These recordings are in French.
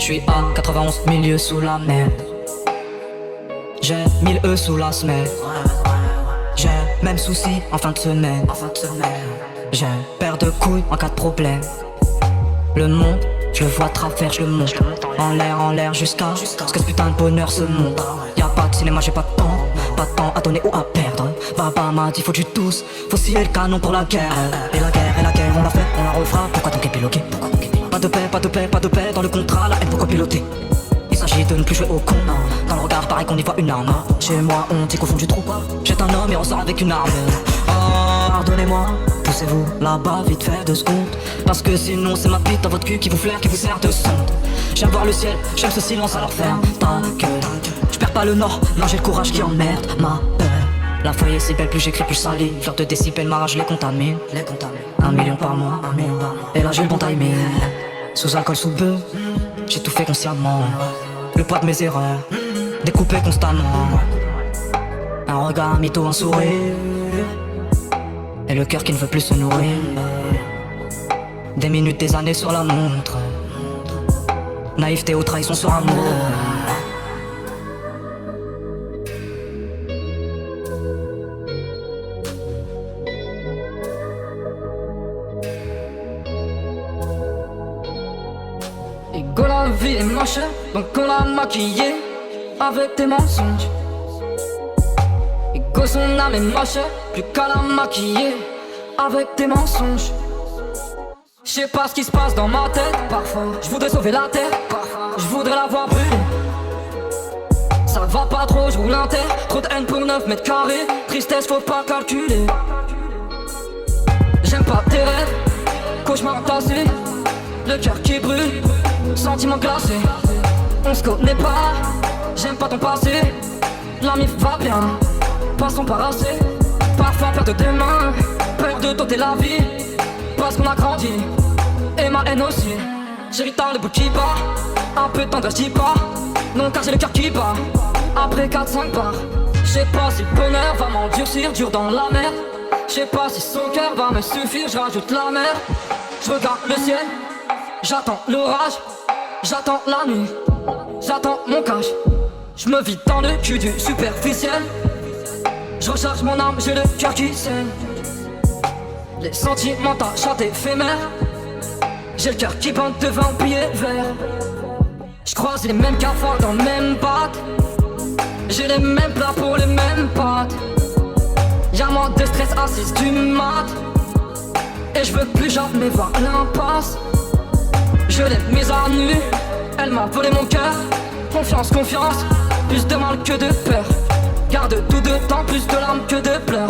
J'suis à 91, milieu sous la merde. J'ai 1000 E sous la semaine. J'ai même souci en fin de semaine. J'ai paire de couilles en cas de problème. Le monde, je le vois à travers, je le monte. En l'air jusqu'à ce que ce putain de bonheur se monte. Y'a pas de cinéma, j'ai pas de temps. Pas de temps à donner ou à perdre. Baba m'a dit faut du tous, faut scier le canon pour la guerre. Et la guerre, on l'a fait, on la refera. Pourquoi donc épiloguer? Pas de paix, pas de paix, pas de paix dans le contrat, la haine pourquoi piloter? Il s'agit de ne plus jouer au con. Dans le regard pareil qu'on y voit une arme. Chez moi on dit qu'au fond du trou jette un homme et ressort avec une arme. Oh pardonnez-moi, poussez-vous là-bas vite fait 2 secondes. Parce que sinon c'est ma bite dans votre cul qui vous flaire, qui vous sert de sonde. J'aime voir le ciel, j'aime ce silence alors ferme ta gueule. J'perds pas le nord, non j'ai le courage qui emmerde ma peur. La foyer c'est belle, plus j'écris plus ça lit. Fleur de décibels, ma rage les contamine. 1 million par mois, et là j'ai le bon timing. Sous alcool, sous bœuf, j'ai tout fait consciemment. Le poids de mes erreurs, découpé constamment. Un regard, un mytho, un sourire, et le cœur qui ne veut plus se nourrir. Des minutes, des années sur la montre. Naïveté ou trahison sur amour. Ego la vie est moche, donc on l'a maquillée avec tes mensonges. Ego son âme est moche, plus qu'à la maquiller avec tes mensonges. J'sais pas ce qui se passe dans ma tête, parfois j'voudrais sauver la terre, parfois j'voudrais la voir brûler. Ça va pas trop, j'roule un terre, trop de haine pour 9 mètres carrés. Tristesse faut pas calculer. J'aime pas tes rêves, cauchemar tassé, le cœur qui brûle, sentiment glacé. On se connaît pas, j'aime pas ton passé. La mif va bien, passons par assez. Parfois peur de tes mains, peur de tenter la vie. Parce qu'on a grandi, et ma haine aussi. Chérie t'as le bout qui bat, un peu de tendresse j'y pas. Non car j'ai le cœur qui bat, après 4-5 bars. J'sais pas si le bonheur va m'endurcir, dur dans la merde. J'sais pas si son cœur va me suffire, j'rajoute la mer. J'regarde le ciel, j'attends l'orage, j'attends la nuit, j'attends mon cash. J'me vide dans le cul du superficiel. J'recharge mon âme, j'ai le cœur qui saigne. Les sentiments tachent éphémères. J'ai le cœur qui bande de vampires verts. J'croise les mêmes cafards dans le même bac. J'ai les mêmes plats pour les mêmes pâtes. Y'a moins de stress à 6 du mat. Et je veux plus jamais voir l'impasse. Je l'ai mise à nu, elle m'a volé mon cœur. Confiance, confiance, plus de mal que de peur. Garde tout de temps, plus de larmes que de pleurs.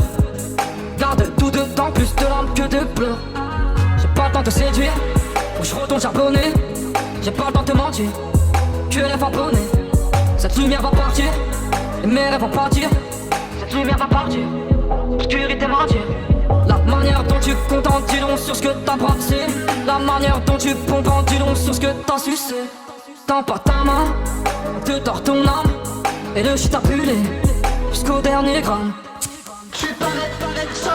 Garde tout de temps, plus de larmes que de pleurs. J'ai pas le temps de séduire, ou je retourne charbonner. J'ai pas le temps de te mentir, que les abonnés. Cette lumière va partir, et mes rêves vont partir. Cette lumière va partir, obscurité mentir. La manière dont tu contentes, dis long sur ce que t'as brassé. La manière dont tu pompes, dis long sur ce que t'as sucé. Tends pas ta main, te tords ton âme. Et le shit a brûlé, jusqu'au dernier gramme. Tu parlais de ça.